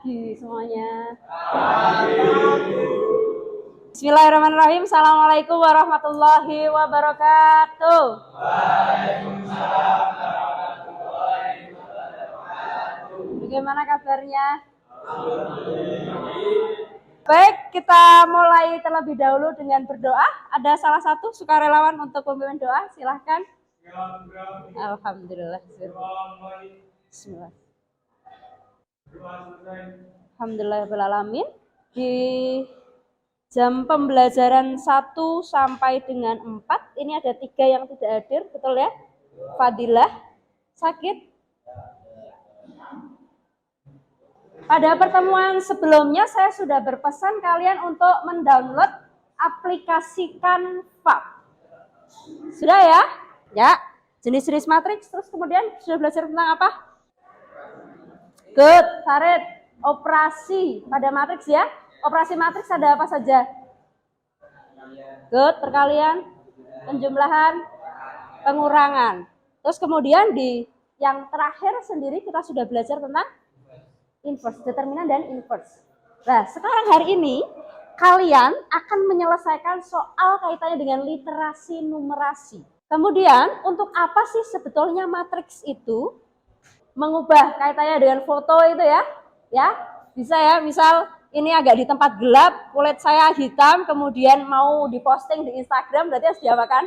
pagi semuanya. Bismillahirrahmanirrahim. Assalamualaikum warahmatullahi wabarakatuh. Bagaimana kabarnya? Baik, kita mulai terlebih dahulu dengan berdoa. Ada salah satu sukarelawan untuk memimpin doa, silahkan. Alhamdulillah. Bismillah. Alhamdulillahirrahmanirrahim. Di jam pembelajaran 1 sampai dengan 4, ini ada 3 yang tidak hadir, betul ya? Fadilah, sakit? Pada pertemuan sebelumnya saya sudah berpesan kalian untuk mendownload aplikasi Canva. Sudah ya? Ya. Jenis-jenis matriks, terus kemudian sudah belajar tentang apa? Good, Farid. Operasi pada matriks ya. Operasi matriks ada apa saja? Good, perkalian, penjumlahan, pengurangan. Terus kemudian di yang terakhir sendiri kita sudah belajar tentang inverse, determinan dan inverse. Nah, sekarang hari ini kalian akan menyelesaikan soal kaitannya dengan literasi numerasi. Kemudian, untuk apa sih sebetulnya matriks itu? Mengubah kaitannya dengan foto itu ya. Ya, bisa ya, misal ini agak di tempat gelap, kulit saya hitam, kemudian mau diposting di Instagram, berarti harus diapakan?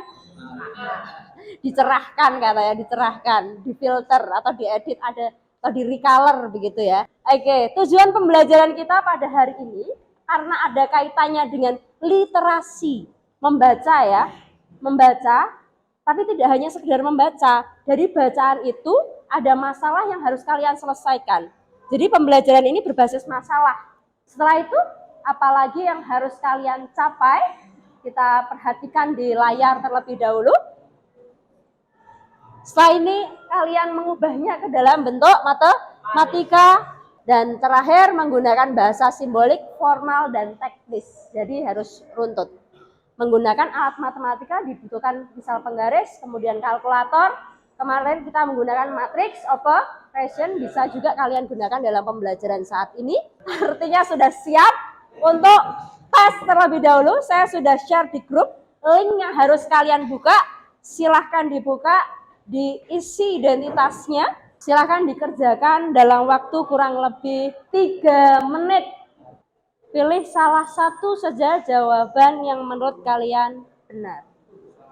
Dicerahkan katanya, dicerahkan, difilter atau diedit ada atau di recolor begitu ya. Oke, tujuan pembelajaran kita pada hari ini karena ada kaitannya dengan literasi, membaca ya, membaca, tapi tidak hanya sekedar membaca. Dari bacaan itu ada masalah yang harus kalian selesaikan. Jadi pembelajaran ini berbasis masalah. Setelah itu, apalagi yang harus kalian capai? Kita perhatikan di layar terlebih dahulu. Setelah ini kalian mengubahnya ke dalam bentuk matematika dan terakhir menggunakan bahasa simbolik, formal dan teknis. Jadi harus runtut. Menggunakan alat matematika dibutuhkan misal penggaris, kemudian kalkulator. Kemarin kita menggunakan matrix operation, bisa juga kalian gunakan dalam pembelajaran saat ini. Artinya sudah siap untuk tes terlebih dahulu. Saya sudah share di grup, link yang harus kalian buka. Silahkan dibuka, diisi identitasnya. Silahkan dikerjakan dalam waktu kurang lebih 3 menit. Pilih salah satu saja jawaban yang menurut kalian benar.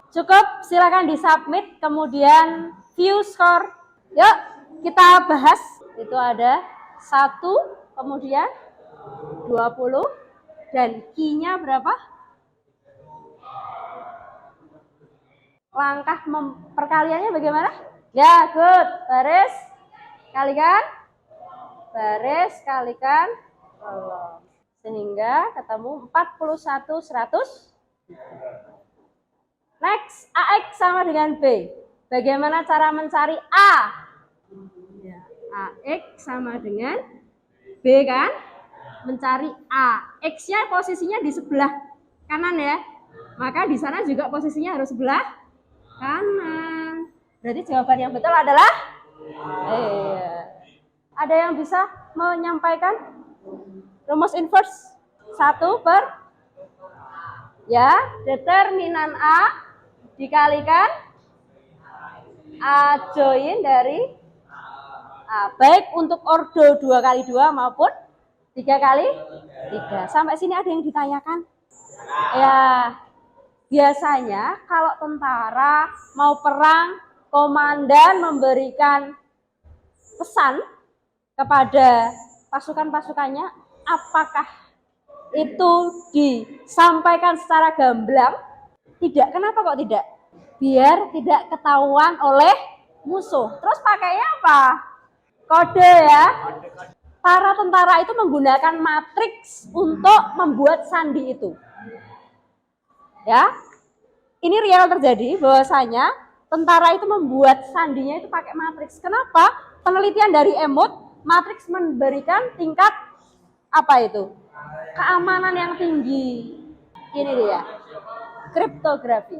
Cukup, silakan disubmit, kemudian view score. Yuk, kita bahas. Itu ada 1, kemudian 20, dan key-nya berapa? Langkah perkaliannya bagaimana? Ya, good. Baris, kalikan. Baris, kalikan. Sehingga ketemu 41/100. Next, AX sama dengan B. Bagaimana cara mencari A? Ya, AX sama dengan B kan? Mencari A. X-nya posisinya di sebelah kanan ya. Maka di sana juga posisinya harus sebelah kanan. Berarti jawaban yang betul adalah Ada yang bisa menyampaikan rumus inverse? 1 per ya, determinan A dikalikan A join dari A. Baik untuk ordo 2x2 maupun 3x3. Sampai sini ada yang ditanyakan? Ya, biasanya kalau tentara mau perang, komandan memberikan pesan kepada pasukan-pasukannya, apakah itu disampaikan secara gamblang? Tidak. Kenapa kok tidak? Biar tidak ketahuan oleh musuh. Terus pakainya apa? Kode ya. Para tentara itu menggunakan matriks untuk membuat sandi itu. Ya. Ini real terjadi bahwasanya tentara itu membuat sandinya itu pakai matriks. Kenapa? Penelitian dari Emut, matriks memberikan tingkat apa itu? Keamanan yang tinggi. Ini dia. Kriptografi.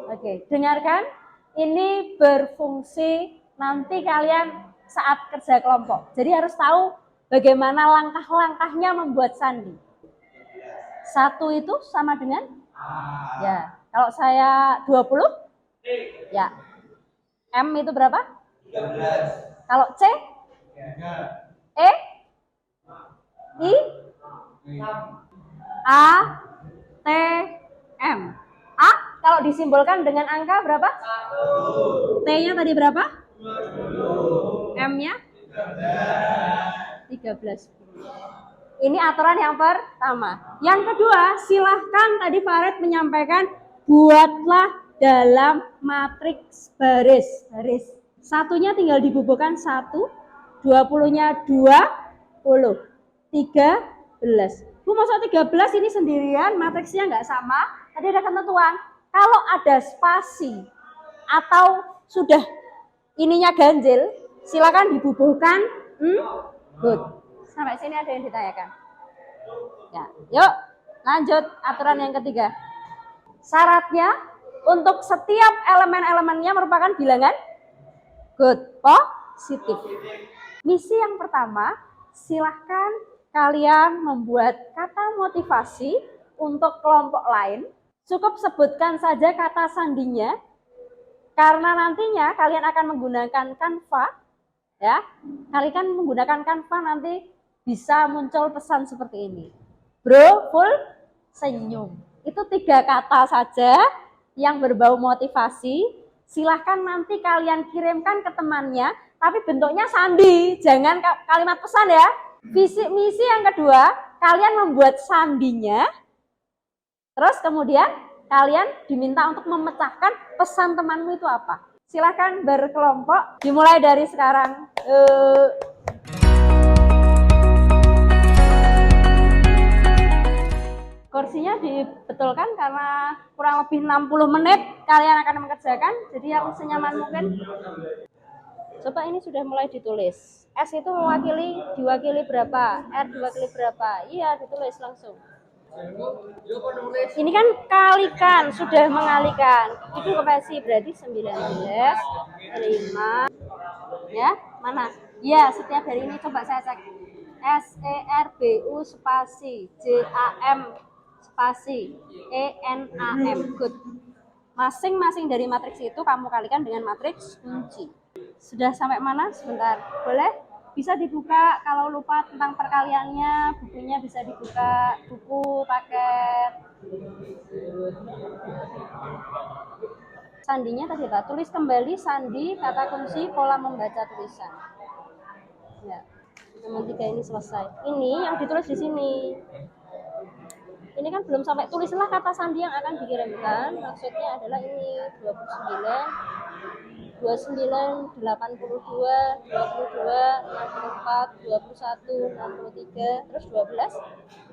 Oke, dengarkan. Ini berfungsi nanti kalian saat kerja kelompok. Jadi harus tahu bagaimana langkah-langkahnya membuat sandi. 1 itu sama dengan? Ya, kalau saya 20, ya. M itu berapa? 13. Kalau C? 3. E? I? 6. A? T? M. A kalau disimbolkan dengan angka berapa? 1. T-nya tadi berapa? 20. M-nya? 13. Ini aturan yang pertama. Yang kedua, silahkan tadi Farid menyampaikan buatlah dalam matriks baris. Satunya tinggal dibubuhkan 1, 20-nya 20, 13. Bu, masa 13 ini sendirian, matriksnya nggak sama. Tadi ada ketentuan. Kalau ada spasi atau sudah ininya ganjil, silakan dibubuhkan. Good. Sampai sini ada yang ditanyakan? Ya, yuk lanjut aturan yang ketiga. Syaratnya untuk setiap elemen-elemennya merupakan bilangan good, positif. Misi yang pertama, silahkan kalian membuat kata motivasi untuk kelompok lain. Cukup sebutkan saja kata sandinya, karena nantinya kalian akan menggunakan Canva, ya. Kalian menggunakan Canva nanti bisa muncul pesan seperti ini. Bro, full senyum. Itu 3 kata saja yang berbau motivasi. Silahkan nanti kalian kirimkan ke temannya, tapi bentuknya sandi, jangan kalimat pesan ya. Misi yang kedua, kalian membuat sandinya, terus kemudian kalian diminta untuk memecahkan pesan temanmu itu apa. Silahkan berkelompok, dimulai dari sekarang. Kursinya dibetulkan karena kurang lebih 60 menit kalian akan mengerjakan, jadi yang senyaman mungkin. Coba ini sudah mulai ditulis. S itu diwakili berapa, R diwakili berapa. Iya, ditulis langsung. Ini kan kalikan, sudah mengalikan. Itu kepasi berarti 19, 5. Ya, mana? Ya, setiap hari ini coba saya cek. SERBU spasi JAM spasi ENAM. Good. Masing-masing dari matriks itu kamu kalikan dengan matriks kunci. Sudah sampai mana? Sebentar. Boleh? Bisa dibuka kalau lupa tentang perkaliannya, bukunya bisa dibuka, buku paket. Sandinya tadi apa? Tulis kembali sandi, kata kunci, pola membaca tulisan. Ya. Nomor 3 ini selesai. Ini yang ditulis di sini. Ini kan belum sampai, tulislah kata sandi yang akan dikirimkan. Maksudnya adalah ini 29, 82, 64, 21, 63, terus 12,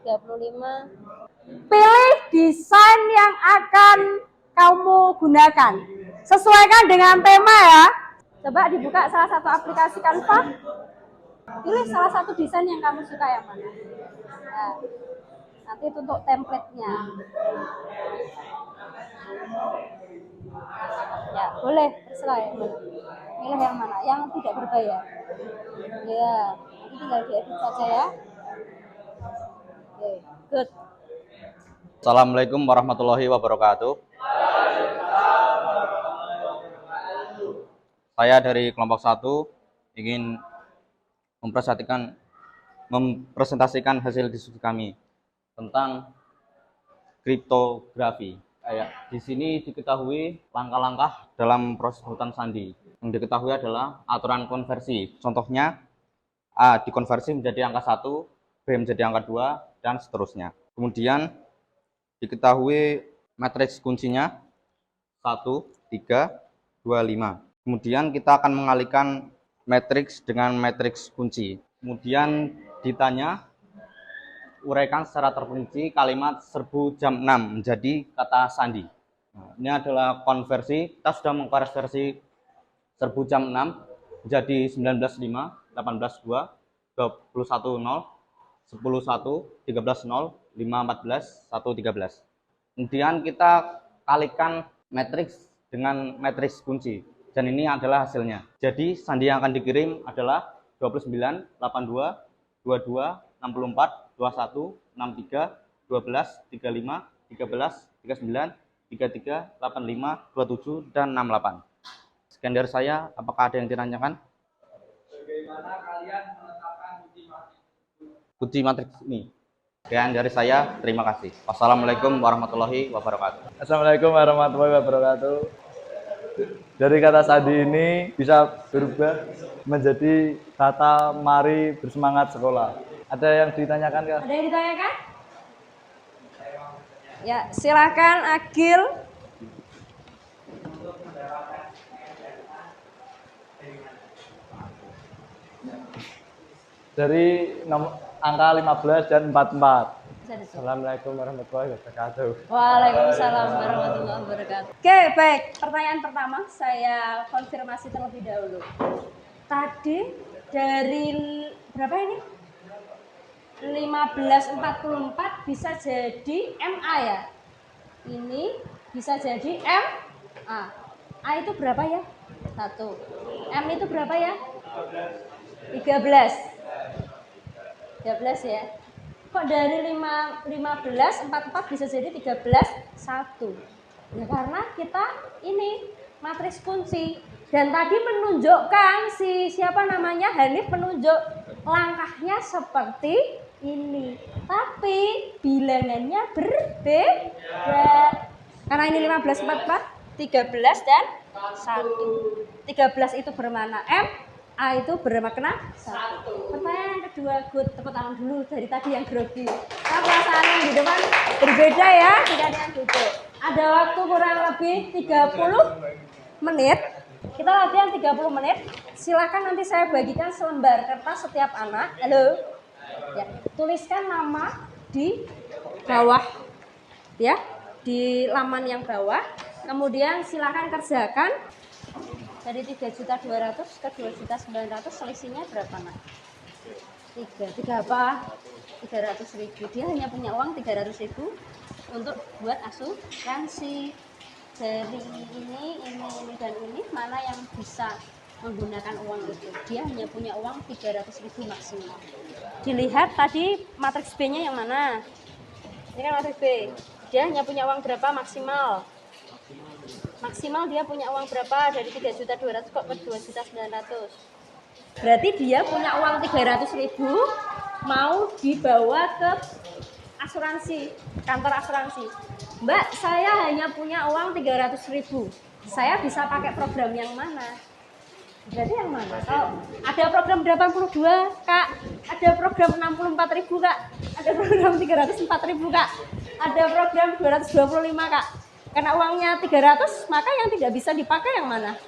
35. Pilih desain yang akan kamu gunakan. Sesuaikan dengan tema ya. Coba dibuka salah satu aplikasi Canva. Pilih salah satu desain yang kamu suka yang mana. Nah, nanti untuk template-nya. Ya, boleh, terserah ya. Pilih yang mana, yang tidak berbayar. Ya, ini tinggal diedit saja ya. Oke, good. Assalamualaikum warahmatullahi wabarakatuh. Saya dari kelompok 1 ingin mempresentasikan hasil diskusi kami tentang kriptografi. Di sini diketahui langkah-langkah dalam proses pembuatan sandi. Yang diketahui adalah aturan konversi. Contohnya, A dikonversi menjadi angka 1, B menjadi angka 2, dan seterusnya. Kemudian diketahui matriks kuncinya 1, 3, 2, 5. Kemudian kita akan mengalihkan matriks dengan matriks kunci. Kemudian ditanya, uraikan secara terperinci kalimat serbu jam 6 menjadi kata sandi. Nah, ini adalah konversi. Kita sudah mengkonversi serbu jam 6 menjadi 19.5, 18.2, 21.0, 10.1, 13.0, 5.14, 1.13. Kemudian kita kalikan matriks dengan matriks kunci. Dan ini adalah hasilnya. Jadi sandi yang akan dikirim adalah 29, 82, 22, 64, 21, 63, 12, 35, 13, 39, 33, 85, 27, dan 68. Sekian dari saya. Apakah ada yang ditanyakan? Bagaimana kalian menetapkan uji matriks ini? Sekian dari saya. Terima kasih. Wassalamualaikum warahmatullahi wabarakatuh. Assalamualaikum warahmatullahi wabarakatuh. Dari kata sandi ini bisa berubah menjadi kata mari bersemangat sekolah. Ada yang ditanyakan kah? Ada yang ditanyakan? Ya, silakan Agil. Dari angka 15 dan 44. Bisa ditutup. Assalamualaikum warahmatullahi wabarakatuh. Waalaikumsalam warahmatullahi wabarakatuh. Oke, baik. Pertanyaan pertama saya konfirmasi terlebih dahulu. Tadi dari berapa ini? 1544 bisa jadi MA ya? Ini bisa jadi MA. A itu berapa ya? 1. M itu berapa ya? 13. 13 ya. Kok dari 15 44 bisa jadi 13 1. Ya karena kita ini matriks kunci dan tadi menunjukkan siapa namanya Hanif menunjuk langkahnya seperti ini. Tapi bilangannya berbeda. Karena ini 15 44 13 dan 1. 13 itu bermakna M, A itu bermakna 1. Pertanyaan yang kedua, good, tepuk tangan dulu dari tadi yang grogi. Nah, perasaan yang di depan berbeda ya, tidak ada yang duduk. Ada waktu kurang lebih 30 menit. Kita latihan 30 menit. Silakan nanti saya bagikan selembar kertas setiap anak. Halo. Ya, tuliskan nama di bawah ya, di laman yang bawah. Kemudian silakan kerjakan. Dari 3.200.000 ke 2.900.000 selisihnya berapa nak? 3 apa? 300.000. Dia hanya punya uang 300.000 untuk buat asuransi. Dari ini dan ini mana yang bisa menggunakan uang itu? Dia hanya punya uang 300.000 maksimal. Dilihat tadi matriks B-nya yang mana? Ini kan matriks B. Dia hanya punya uang berapa maksimal? Maksimal dia punya uang berapa dari 3.200.000 kok ke 2.900.000. Berarti dia punya uang 300.000 mau dibawa ke asuransi, kantor asuransi. Mbak, saya hanya punya uang 300.000. Saya bisa pakai program yang mana? Berarti yang mana? Kalau ada program 82, Kak. Ada program 64.000, Kak. Ada program 304.000, Kak. Ada program 225, Kak. Karena uangnya 300, maka yang tidak bisa dipakai yang mana?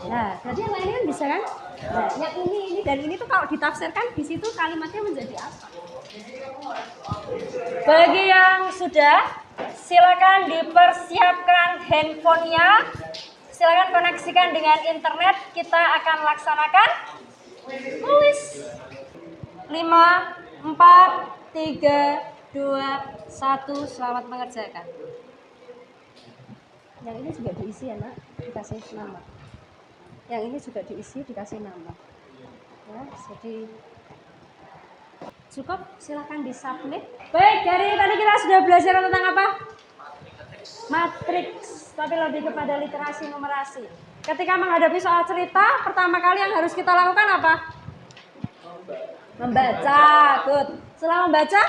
Nah, berarti yang lainnya kan bisa kan? Nah, yang ini dan ini tuh kalau ditafsirkan di situ kalimatnya menjadi apa? Bagi yang sudah, silakan dipersiapkan handphonenya. Silakan koneksikan dengan internet. Kita akan laksanakan tulis 5, 4, 3, 2, 1. Selamat mengerjakan. Yang ini juga diisi ya nak, dikasih nama. Yang ini juga diisi, dikasih nama. Ya, jadi cukup, silakan disubmit. Baik, dari tadi kita sudah belajar tentang apa? Matriks, tapi lebih kepada literasi numerasi. Ketika menghadapi soal cerita, pertama kali yang harus kita lakukan apa? Membaca, good. Setelah membaca?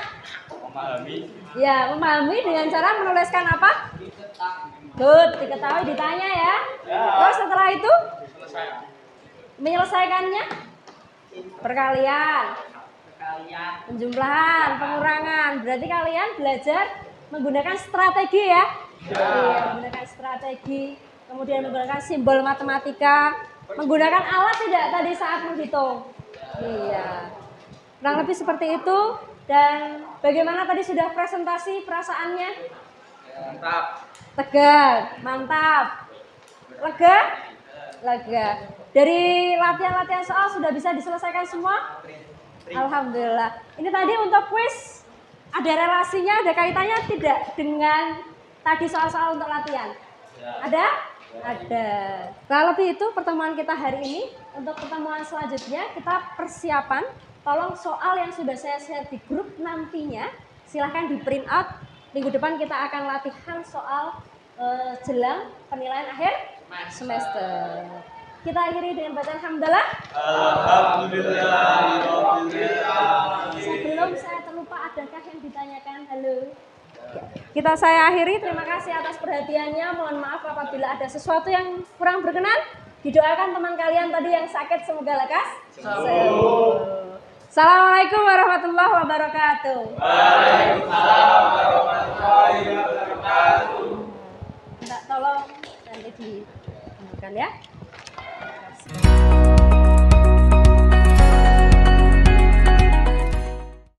Memahami. Ya, memahami dengan cara menuliskan apa? Good, diketahui, ditanya ya. Terus setelah itu? Menyelesaikannya? Perkalian. Penjumlahan, pengurangan. Berarti kalian belajar menggunakan strategi ya? Iya, menggunakan strategi. Kemudian menggunakan simbol matematika. Menggunakan alat tidak tadi saat menghitung? Iya. Kurang lebih seperti itu. Dan bagaimana tadi sudah presentasi perasaannya? Mantap. Tegar, mantap. Lega? Lega. Dari latihan-latihan soal sudah bisa diselesaikan semua? Alhamdulillah. Ini tadi untuk kuis, ada relasinya, ada kaitannya tidak dengan tadi soal-soal untuk latihan? Ada? Ada. Nah, lebih itu pertemuan kita hari ini. Untuk pertemuan selanjutnya kita persiapan. Tolong soal yang sudah saya share di grup nantinya silahkan di print out. Minggu depan kita akan latihan soal jelang penilaian akhir semester. Kita akhiri dengan bacaan hamdalah. Sebelum saya terlupa, adakah yang ditanyakan? Halo. Saya akhiri, terima kasih atas perhatiannya. Mohon maaf apabila ada sesuatu yang kurang berkenan. Didoakan teman kalian tadi yang sakit semoga lekas sembuh. Assalamualaikum warahmatullahi wabarakatuh. Waalaikumsalam warahmatullahi wabarakatuh. Minta tolong nanti ditunjukkan ya.